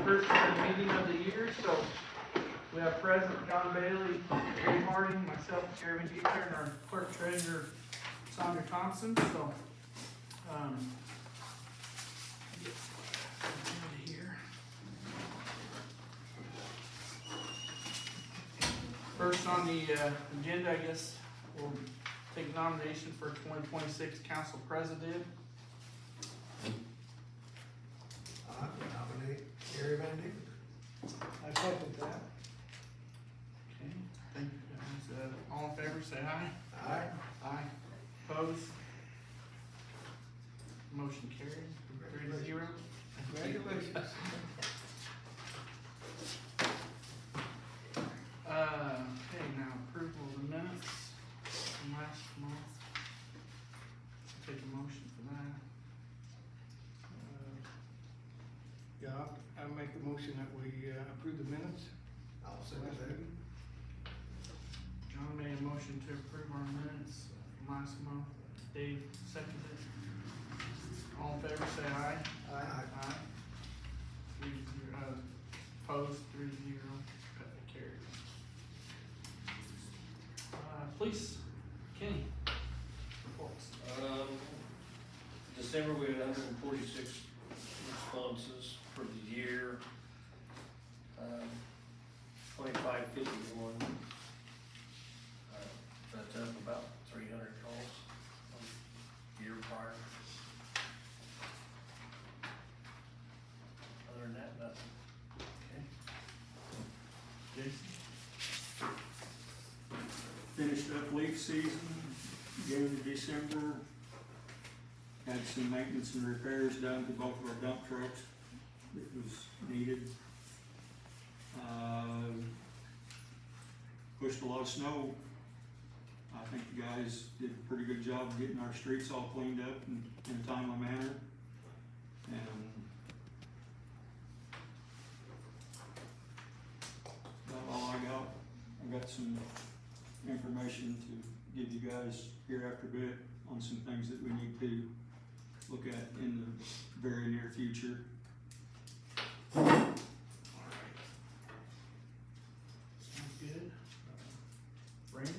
first meeting of the year, so we have President John Bailey, Dave Harding, myself, Jeremy Dieter, and our clerk treasurer, Sandra Thompson, so, get here. First on the agenda, I guess, we'll take nomination for 2026 council president. I nominate Gary Van Dick. I second that. Okay, thank you guys. All in favor, say aye. Aye. Aye. Opposed? Motion carried, 3-0. Congratulations. Okay, now approval of the minutes from last month. Take a motion for that. Yeah, I make a motion that we approve the minutes. I'll second Last that. meeting. John made a motion to approve our minutes from last month. Dave seconded. All in favor, say aye. Aye. Aye. 3-0, opposed, 3-0, carried. Police, Kenny, reports. December, we had 146 responses for the year. 2551. That's up about 300 calls from the year prior. Other than that, nothing. Okay. Jason? Finished up leaf season, go to December. Had some maintenance and repairs done to both of our dump trucks that was needed. Pushed a lot of snow. I think the guys did a pretty good job getting our streets all cleaned up in a timely manner. And that's all I got. I got some information to give you guys here after a bit on some things that we need to look at in the very near future. Sounds good. Randy?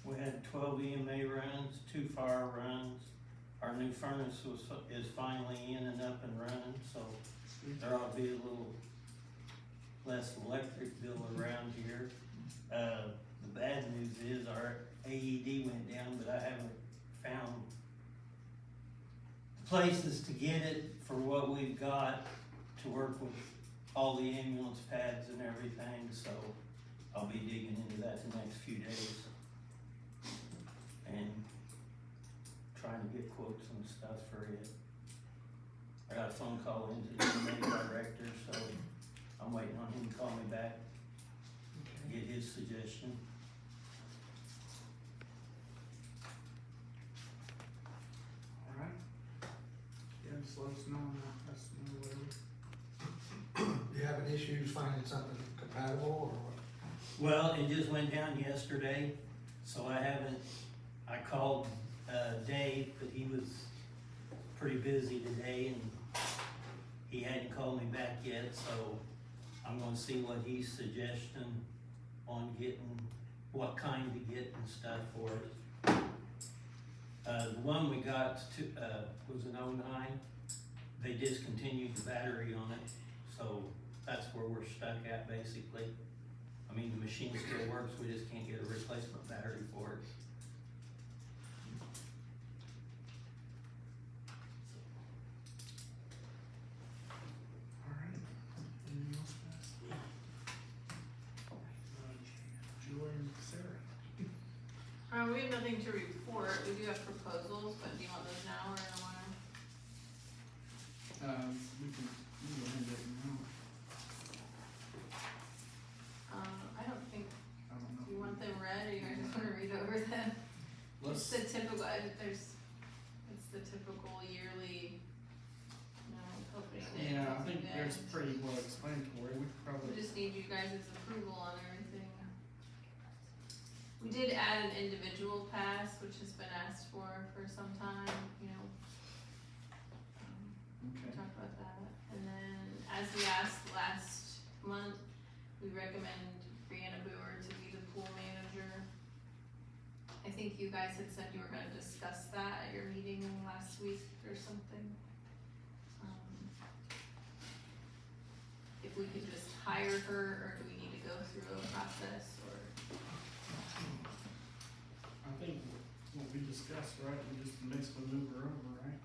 We had 12 EMA runs, 2 fire runs. Our new furnace is finally in and up and running, so there ought to be a little less electric bill around here. The bad news is our AED went down, but I haven't found places to get it for what we've got to work with all the ambulance pads and everything, so I'll be digging into that the next few days and trying to get quotes and stuff for it. I got a phone call into the EMA director, so I'm waiting on him to call me back, Okay. get his suggestion. Alright. Yeah, just let us know and let us know whatever. Do you have an issue finding something compatible or what? Well, it just went down yesterday, so I called Dave, but he was pretty busy today and he hadn't called me back yet, so I'm gonna see what he's suggesting on getting, what kind to get and stuff for it. The one we got was an 09. They discontinued the battery on it, so that's where we're stuck at basically. I mean, the machine still works, we just can't get a replacement battery for it. Alright. Anything else, guys? Julie and Sarah. We have nothing to report, we do have proposals, but do you want those now or in a while? We can go ahead and let them know. I don't think, I don't know. do you want them read, or you guys just wanna read over them? It's the typical, it's the typical yearly, opening day. Yeah, I think event. there's pretty well explanatory, we could We probably, just need you guys' approval on everything. We did add an individual pass, which has been asked for some time, okay. talk about that. And then, as as we asked last month, we recommend Brianna Brewer to be the pool manager. I think you guys had said you were gonna discuss that at your meeting last week or something. If we could just hire her, or do we need to go through a process, or? I think what we discussed, right, we just basically move her over, right?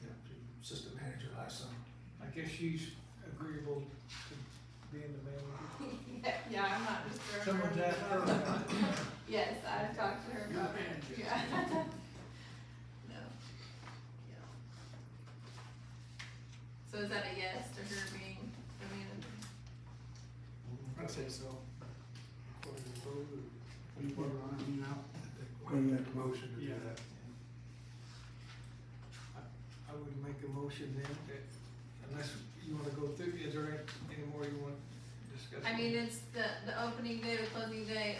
Yeah, assistant manager last summer. I guess she's agreeable to being the manager. Yeah, I'm not just throwing her. Someone's asked her about it. Yes, I've talked to her You're about the it, manager. yeah. No, yeah. So is that a yes to her being the manager? I'd say so. According to the vote, We put her on, you know. We make a motion to do Yeah. that. I would make a motion then, that unless you wanna go through, is there any more you want to discuss? I mean, it's the opening day, the closing day,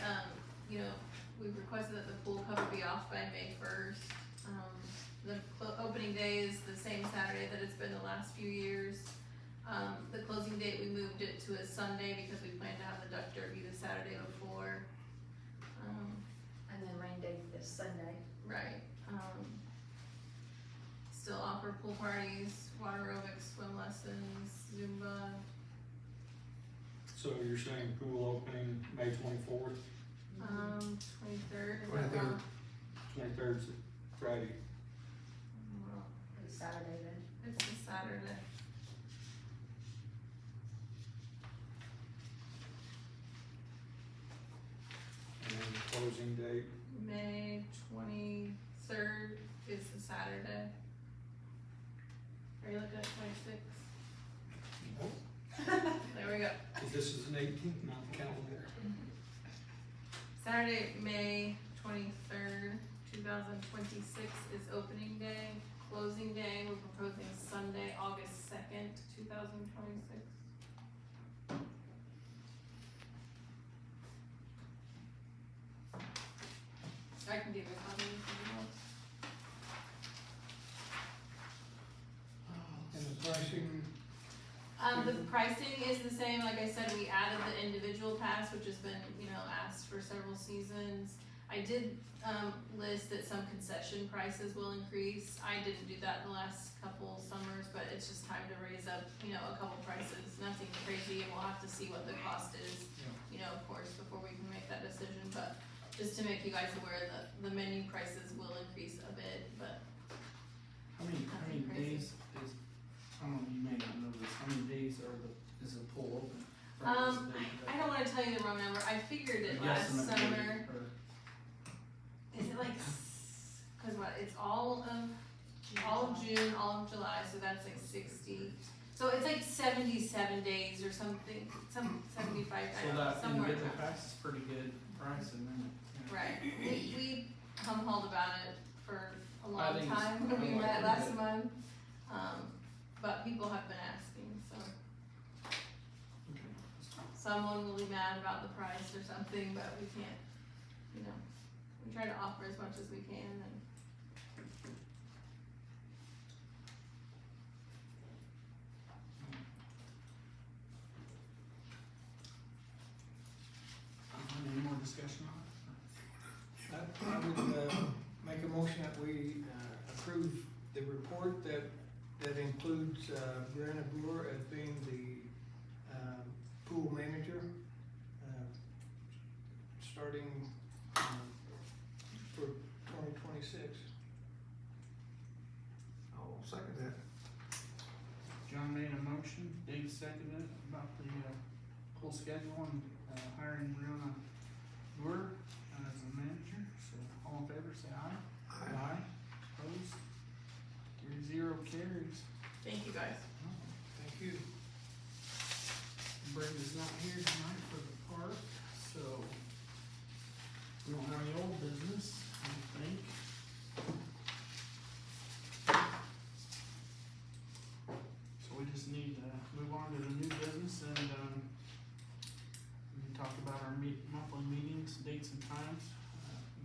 you know, we requested that the pool cover be off by May 1st. The opening day is the same Saturday that it's been the last few years. The closing date, we moved it to a Sunday because we plan to have the duck derby the Saturday before. And then rain day this Sunday. Right, still offer pool parties, water aerobics, swim lessons, Zumba. So you're saying pool opening May 24th, 23rd. 23rd. 23rd's Friday. Well, It's Saturday then. it's a Saturday. And then the closing date, May 23rd is a Saturday. Are you looking at 26? There we go. because this is an 18th month calendar. Saturday, May 23rd, 2026 is opening day. Closing day, we're proposing Sunday, August 2nd, 2026. I can give you a copy if you want. And the pricing, The pricing is the same, like I said, we added the individual pass, which has been, you know, asked for several seasons. I did, list that some concession prices will increase. I didn't do that the last couple summers, but it's just time to raise up, you know, a couple prices, nothing crazy, and we'll have to see what the cost is, you know, of course, before we can make that decision, but just to make you guys aware that the menu prices will increase a bit, but How many Nothing crazy. days is, I don't know, you may not know this, how many days is the pool open? From this day to I don't wanna tell you the wrong number, I figured it that? last Guesstimate maybe, summer. or- Is it like, cause what, it's all of June, all of July, so that's like 60. So it's like 77 days or something, some 75, I So don't know, that somewhere individual around. pass is pretty good price, and then. Right, we hummed about it for a I long think it's- time when we I like met it, last but- month. But people have been asking, so Okay. someone will be mad about the price or something, but we can't, you know, we try to offer as much as we can and. Any more discussion on it? I would, make a motion that we, approve the report that includes, Brianna Brewer as being the, pool manager, starting, for 2026. I'll second that. John made a motion, Dave seconded it about the, pool schedule and, hiring Brianna Brewer as the manager, so all in favor, say aye. Aye. Opposed? 3-0 carries. Thank you guys. Thank you. Brenda's not here tonight for the park, so we don't have any old business, I don't think. So we just need to move on to the new business and, we can talk about our monthly meetings, dates and times.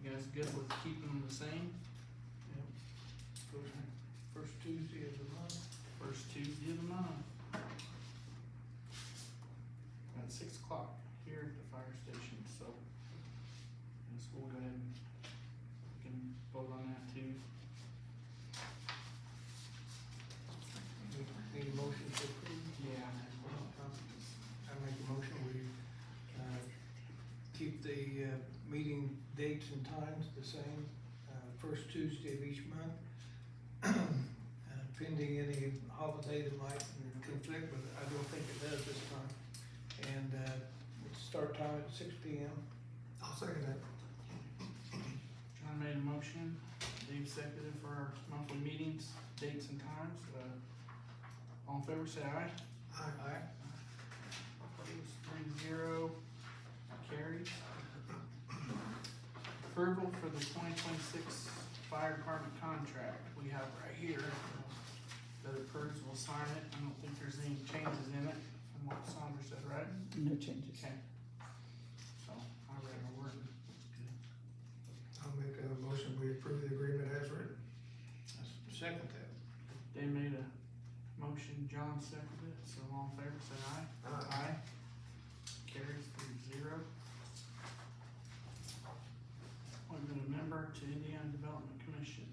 You guys good with keeping them the same? First Tuesday of the month. first Tuesday of the month. At 6 o'clock here at the fire station, so. Yes, we'll go ahead and we can vote on that too. Need a motion to approve? Yeah. I make a motion, we, keep the, meeting dates and times the same, first Tuesday of each month. Pending any holiday that might conflict, but I don't think it does this time. And, start time at 6 P.M. I'll second that. John made a motion, Dave seconded for our monthly meetings, dates and times. All in favor, say aye. Aye. Opposed, 3-0, carries. Approval for the 2026 fire department contract, we have right here, that approves, we'll sign it. I don't think there's any changes in it from what Sandra said, right? No changes. Okay. So, I read her word, looks good. I'll make a motion, we approve the agreement as written. Second that. Dave made a motion, John seconded it, so all in favor, say aye. Aye. Carries 3-0. Appointment of member to Indiana Development Commission.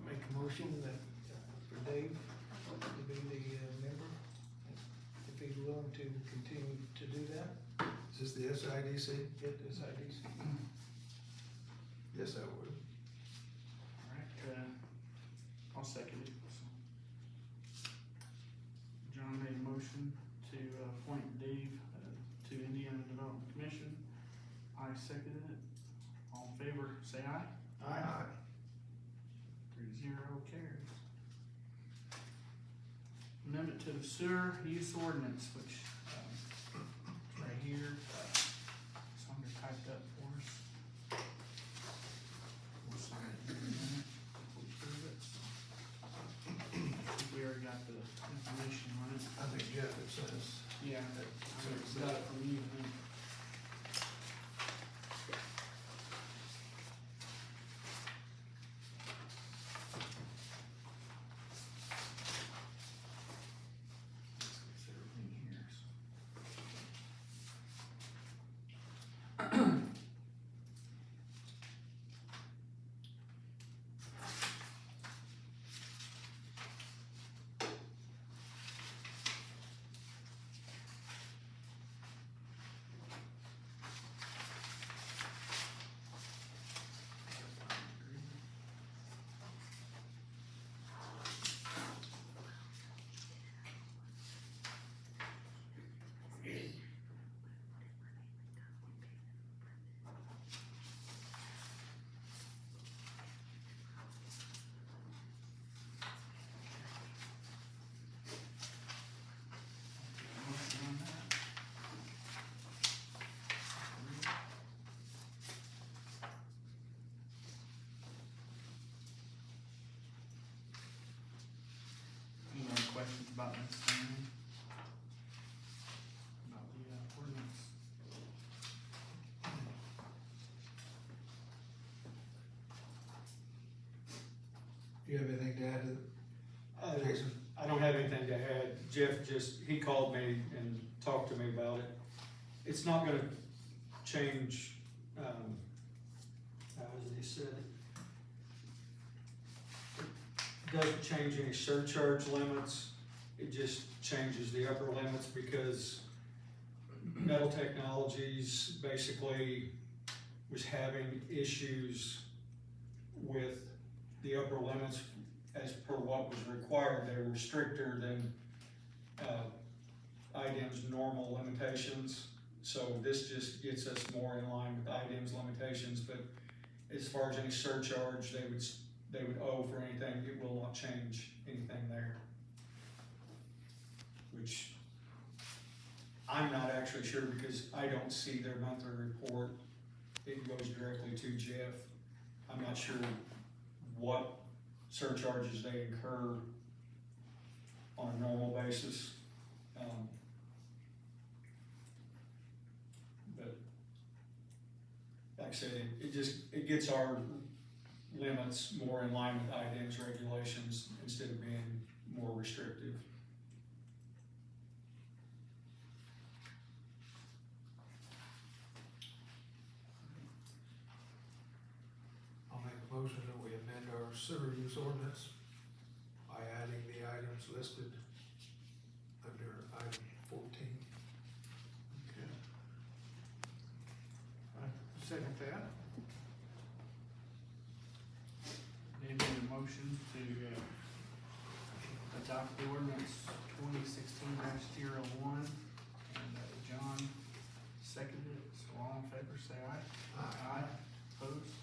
Make a motion that, for Dave to be the, member, if he's willing to continue to do that, Is this the SIDC? get this IDC. Yes, I would. Alright, I'll second it. So. John made a motion to appoint Dave to Indiana Development Commission. I seconded it. All in favor, say aye. Aye. 3-0 carries. Amendment to the sewer use ordinance, which, is right here, Sandra typed up for us. We'll sign it here in a minute, if we approve it. I think we already got the information on it. I think Jeff, it says. Yeah, I got it from you, I think. Everything here, so. Motion on that. Any other questions about this thing? About the ordinance? Do you have anything to add to it, Jason? I don't have anything to add. Jeff he called me and talked to me about it. It's not gonna change, how did he said it? Doesn't change any surcharge limits. It just changes the upper limits because Metal Technologies basically was having issues with the upper limits as per what was required. They were stricter than IDEM's normal limitations. So this just gets us more in line with IDEM's limitations, but as far as any surcharge they would owe for anything, it will not change anything there. Which I'm not actually sure because I don't see their monthly report. It goes directly to Jeff. I'm not sure what surcharges they incur on a normal basis. But like I said, it gets our limits more in line with IDEM's regulations instead of being more restrictive. I'll make a motion that we amend our sewer use ordinance by adding the items listed under item 14. Okay. I second that. Dave made a motion to, adopt the ordinance 2016-01, and, John seconded it, so all in favor say aye. Aye. Opposed?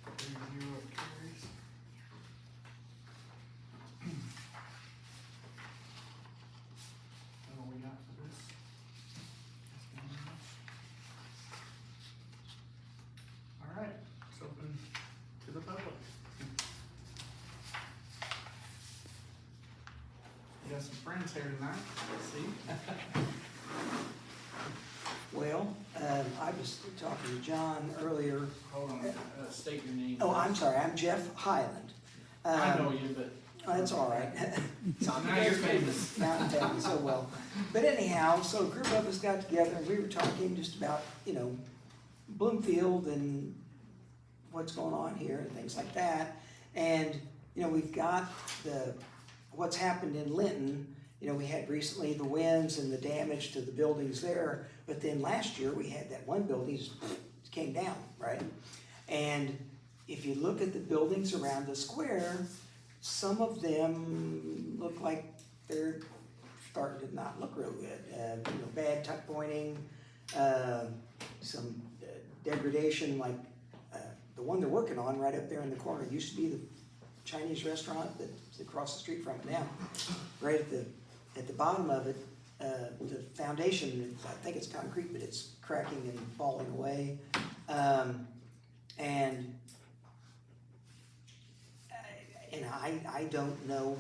3-0, it carries. That's all we got for this. All right, it's open to the public. You got some friends here tonight, let's see. Well, I was talking to John earlier. Hold on, state your name. Oh, I'm sorry, I'm Jeff Highland. I know you, but. That's all right. Now you're famous. Now I'm famous, so well. But anyhow, so a group of us got together and we were talking just about, Bloomfield and what's going on here and things like that. And, we've got what's happened in Linton. We had recently the winds and the damage to the buildings there, but then last year we had that one building just came down, right? And if you look at the buildings around the square, some of them look like they're starting to not look real good. Bad tuck pointing, some degradation, like the one they're working on right up there in the corner used to be the Chinese restaurant that's across the street from it now. Right at the bottom of it, the foundation, I think it's concrete, but it's cracking and falling away. And I don't know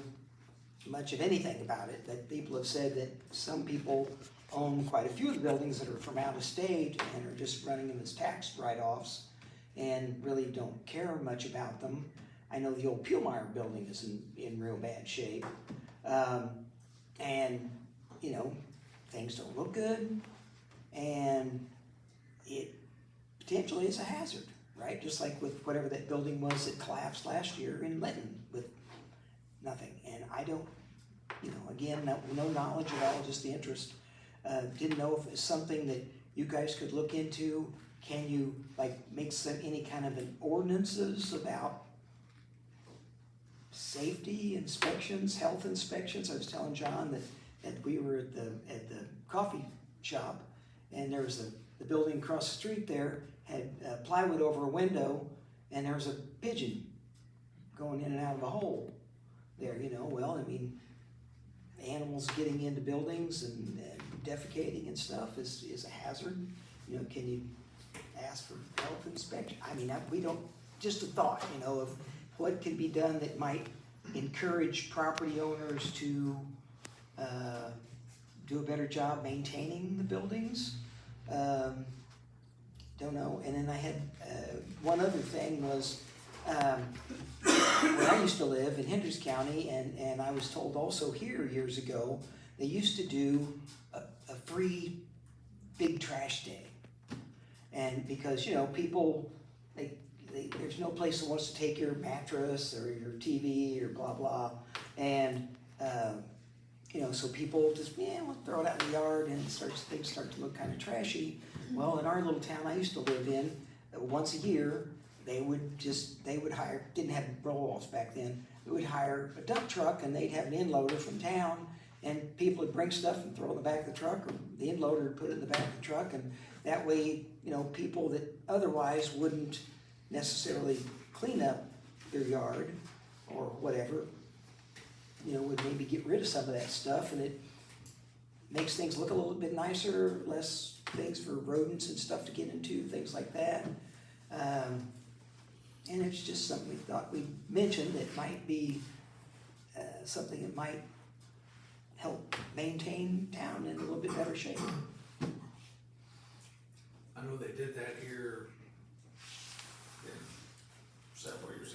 much of anything about it, but people have said that some people own quite a few of the buildings that are from out of state and are just running them as tax write-offs and really don't care much about them. I know the old Peelmeyer building is in real bad shape. And, things don't look good, and it potentially is a hazard, right? Just like with whatever that building was that collapsed last year in Linton with nothing. And I don't, again, no knowledge at all, just the interest. Didn't know if it's something that you guys could look into. Can you, make any kind of an ordinances about safety inspections, health inspections? I was telling John that we were at the coffee shop, and there was the building across the street there had plywood over a window, and there was a pigeon going in and out of a hole there. Animals getting into buildings and defecating and stuff is a hazard. Can you ask for health inspection? We don't, just a thought, of what can be done that might encourage property owners to do a better job maintaining the buildings. Don't know. And then I had one other thing was where I used to live in Hendricks County, and I was told also here years ago, they used to do a free big trash day. And because, people, there's no place that wants to take your mattress or your TV or blah, blah. And, so people just, we'll throw it out in the yard, and things start to look kind of trashy. Well, in our little town I used to live in, once a year, they would hire, didn't have roll-offs back then, they would hire a dump truck, and they'd have an end loader from town, and people would bring stuff and throw it in the back of the truck, or the end loader would put it in the back of the truck, and that way, people that otherwise wouldn't necessarily clean up their yard or whatever, would maybe get rid of some of that stuff, and it makes things look a little bit nicer, less things for rodents and stuff to get into, things like that. And it's just something we thought we'd mention that might be something that might help maintain town in a little bit better shape. I know they did that here several years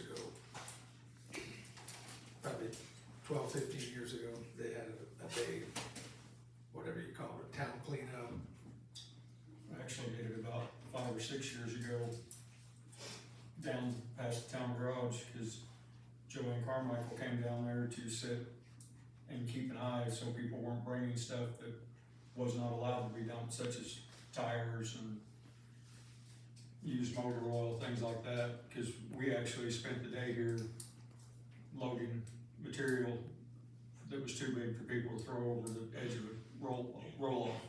15 years ago, they had a day, whatever you call it, town cleanup. I actually did it about 5 or 6 years ago, down past the town garage, cause Joanne Carmichael came down there to sit and keep an eye so people weren't bringing stuff that was not allowed to be dumped, such as tires and used motor oil, things like that, cause we actually spent the day here loading material that was too big for people to throw over the edge of a roll off.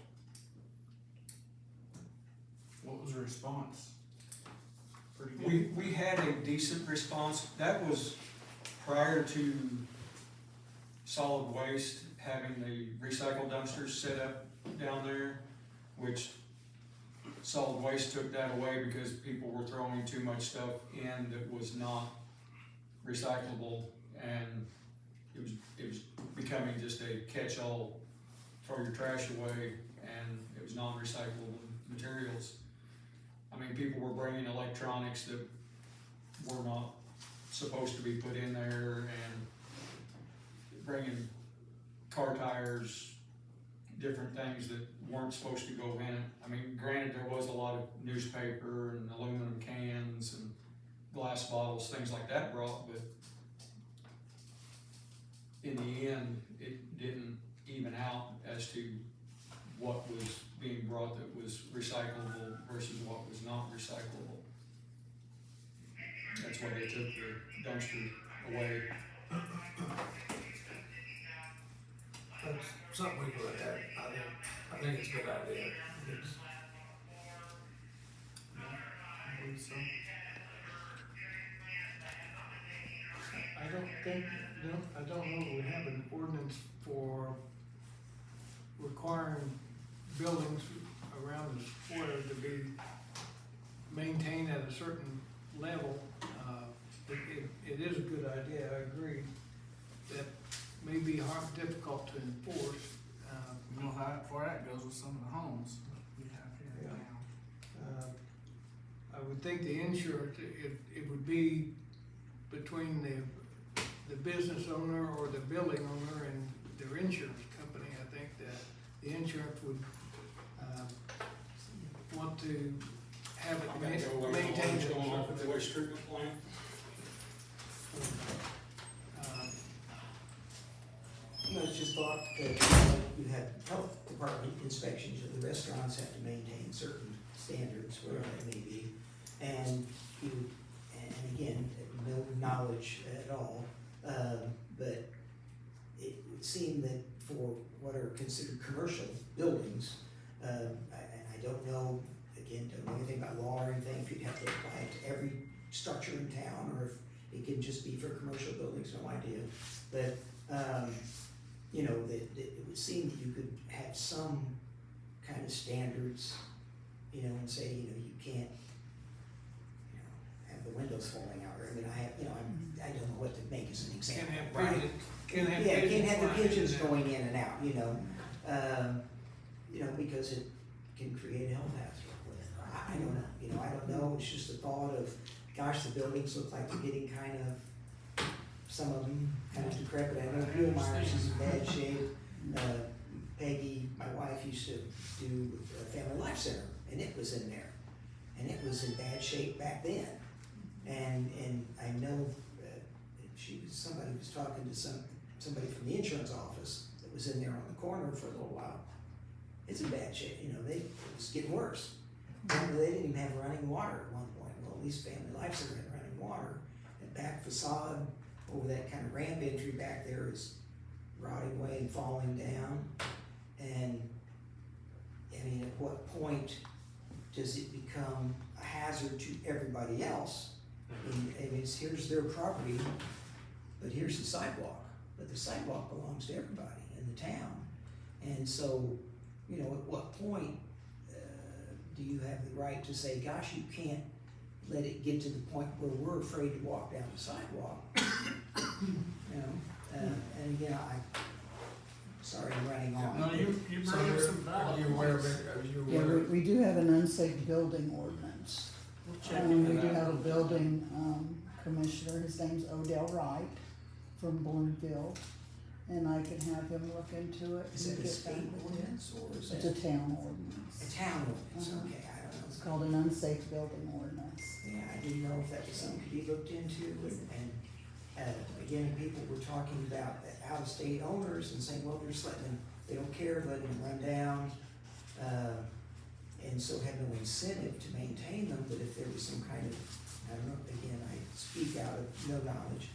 What was the response? Pretty good. We had a decent response. That was prior to solid waste having the recycle dumpsters set up down there, which solid waste took that away because people were throwing too much stuff in that was not recyclable, and it was becoming just a catch-all, throw your trash away, and it was non-recyclable materials. I mean, people were bringing electronics that were not supposed to be put in there, and bringing car tires, different things that weren't supposed to go in it. I mean, granted, there was a lot of newspaper and aluminum cans and glass bottles, things like that brought, but in the end, it didn't even out as to what was being brought that was recyclable versus what was not recyclable. That's why they took the dumpster away. That's something we can look at. I think it's a good idea. It's, I believe so. I don't know that we have an ordinance for requiring buildings around the square to be maintained at a certain level. It is a good idea, I agree. That may be difficult to enforce. You know how far that goes with some of the homes we have here in Yeah. town. I would think the insurance, it would be between the business owner or the building owner and their insurance company. I think that the insurance would, want to have it maintained. What's going on with the waste treatment plant? You know, it's just thought that you have health department inspections, and the restaurants have to maintain certain standards, whatever they may be. And again, no knowledge at all, but it would seem that for what are considered commercial buildings, and I don't know, again, don't know anything about law or anything, if you'd have to apply it to every structure in town, or if it can just be for commercial buildings, no idea. But, you know, that it would seem that you could have some kind of standards, you know, and say, you know, you can't, you know, have the windows falling out, or, I mean, I don't know what to make as an example, right? Can't have Yeah, you pigeons can't have the flying in pigeons and out. going in and out, you know, because it can create a health hazard. I don't know, you know, I don't know, it's just the thought of, gosh, the buildings look like they're getting kind of, some of them kind of decrepit. I know Bill Myers is in bad shape. Peggy, my wife, used to do a Family Life Center, and it was in there. And it was in bad shape back then. And I know somebody was talking to somebody from the insurance office that was in there on the corner for a little while. It's in bad shape, you know, it was getting worse. And they didn't even have running water at one point. Well, at least Family Life Center had running water. And back facade over that kind of ramp entry back there is rotting away and falling down. And I mean, at what point does it become a hazard to everybody else? I mean, here's their property, but here's the sidewalk. But the sidewalk belongs to everybody in the town. And so, you know, at what point do you have the right to say, gosh, you can't let it get to the point where we're afraid to walk down the sidewalk? You know, and again, sorry I'm running on. No, you so bring up some are valid you aware of points. it? Are you Yeah, aware? we do have an unsafe building ordinance. We'll check into We do that. have a building, commissioner, his name's Odell Wright from Bloomfield. and I can have him look into it Is and it a get state back with you. ordinance or is It's it? a town ordinance. A town ordinance, Uh-huh. okay, I don't know. It's called an unsafe building ordinance. Yeah, I didn't know if that was something could be looked into, again, people were talking about the out-of-state owners and saying, well, they're just letting them, they don't care, letting them run down, and so have no incentive to maintain them, but if there was some kind of, I don't know, again, I speak out of no knowledge,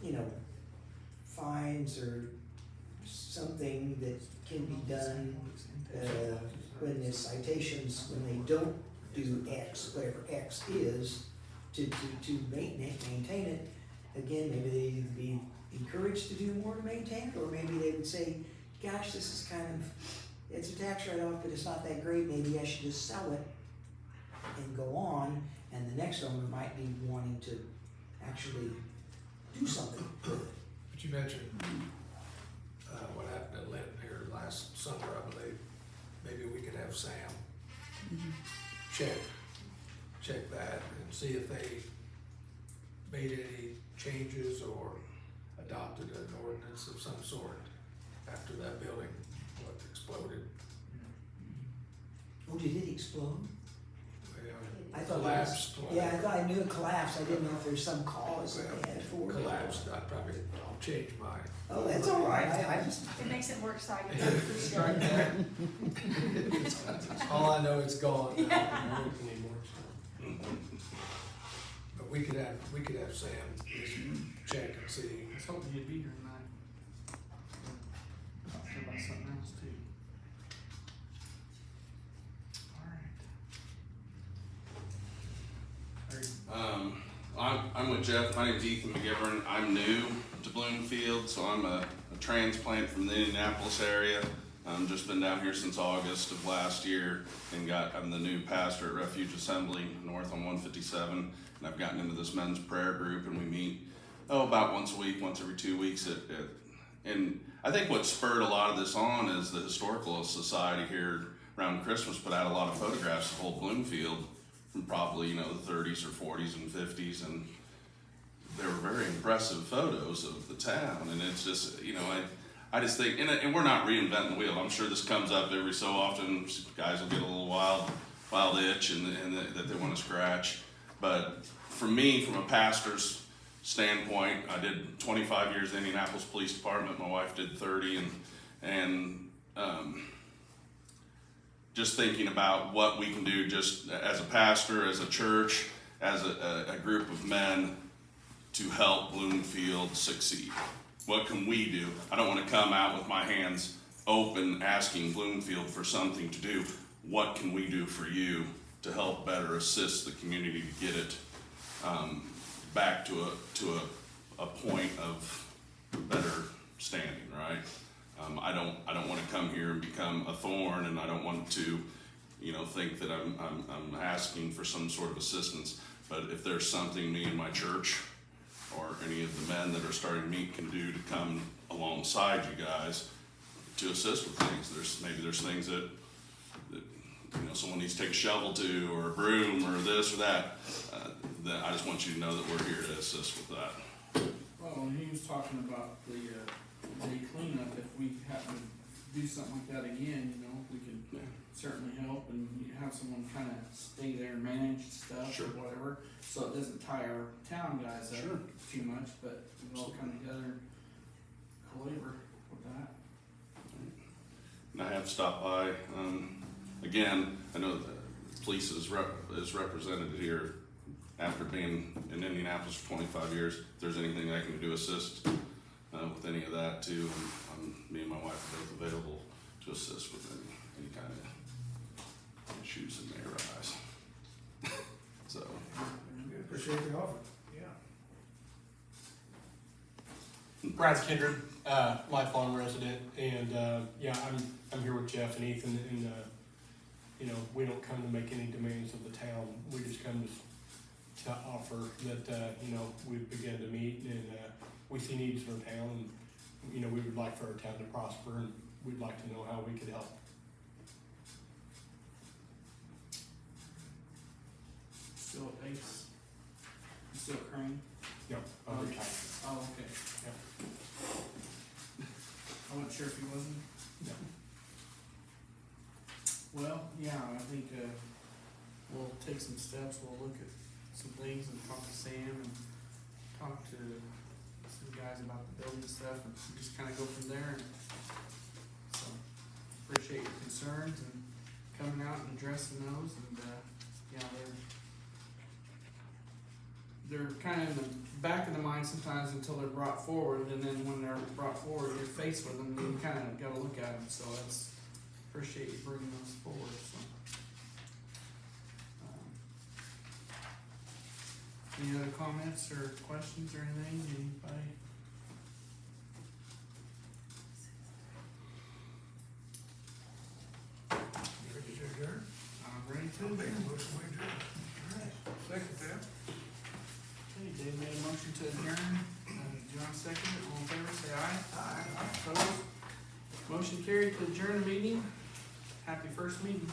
you know, fines or something that can be done, when the citations, when they don't do X, whatever X is, to maintain it. Again, maybe they'd be encouraged to do more to maintain it, or maybe they would say, gosh, this is kind of, it's a tax write-off, but it's not that great, maybe I should just sell it and go on, and the next owner might be wanting to actually do something with it. But you mentioned, what happened at Linton here last summer, I believe. Maybe we could have Sam check that and see if they made any changes or adopted an ordinance of some sort after that building, exploded. Oh, did it explode? Well, I thought it collapsed. was, yeah, I thought I knew it collapsed, I didn't know if there's some cause that they had for it. Collapsed, I'll change mine. Oh, that's all right, I just, It makes it more exciting. All I know, it's gone now. But we could have Sam just check and see. I was hoping you'd be here tonight. Talk to you about something else too. Alright. I'm with Jeff. My name's Ethan McGivern. I'm new to Bloomfield, so I'm a transplant from the Indianapolis area. Just been down here since August of last year, and I'm the new pastor at Refuge Assembly North on 157, and I've gotten into this men's prayer group, and we meet about once a week, once every 2 weeks. And I think what spurred a lot of this on is the Historical Society here around Christmas put out a lot of photographs of old Bloomfield from probably, the 30s or 40s and 50s, and they were very impressive photos of the town. And it's just, I just think, and we're not reinventing the wheel. I'm sure this comes up every so often. Guys will get a little wild itch and that they want to scratch. But for me, from a pastor's standpoint, I did 25 years in the Indianapolis Police Department. My wife did 30, and just thinking about what we can do just as a pastor, as a church, as a group of men to help Bloomfield succeed. What can we do? I don't want to come out with my hands open asking Bloomfield for something to do. What can we do for you to help better assist the community to get it back to a point of better standing, right? I don't want to come here and become a thorn, and I don't want to, think that I'm asking for some sort of assistance. But if there's something me and my church or any of the men that are starting to meet can do to come alongside you guys to assist with things, maybe there's things that someone needs to take a shovel to, or a broom, or this or that. That I just want you to know that we're here to assist with that. Well, when he was talking about the cleanup, if we happen to do something like that again, we could certainly help and have someone kind of stay there and manage stuff Sure. or whatever, so it doesn't tie our town guys up Sure. too much, but we all come together and collaborate with that. And I have stopped by. Again, I know the police is represented here after being in Indianapolis for 25 years. If there's anything I can do to assist with any of that too, me and my wife are both available to assist with any kind of issues that may arise. So. We appreciate the offer. Yeah. Brad's Kindred, lifelong resident, and I'm here with Jeff and Ethan, and we don't come to make any demands of the town. We just come to offer that we begin to meet, and we see needs in our town, and we would like for our town to prosper, and we'd like to know how we could help. Still at Ace? Still at Crane? No, I'm retired. Oh, okay. Yeah. I wasn't sure if he wasn't. No. Well, yeah, I think, we'll take some steps, we'll look at some things and talk to Sam and talk to some guys about the building stuff and just kinda go from there. So, appreciate your concerns and coming out and addressing those and, yeah, they're kinda in the back of the mind sometimes until they're brought forward, and then when they're brought forward, you're faced with them, you kinda gotta look at them, so that's, appreciate you bringing those forward, so. Any other comments or questions or anything, anybody? You ready to adjourn? I'm ready I'll to. make a motion, we adjourn. All right. Second that. Okay, Dave made a motion to adjourn, John seconded, all in favor, say aye. Aye. Opposed? Motion carried to adjourn the meeting. Happy first meeting.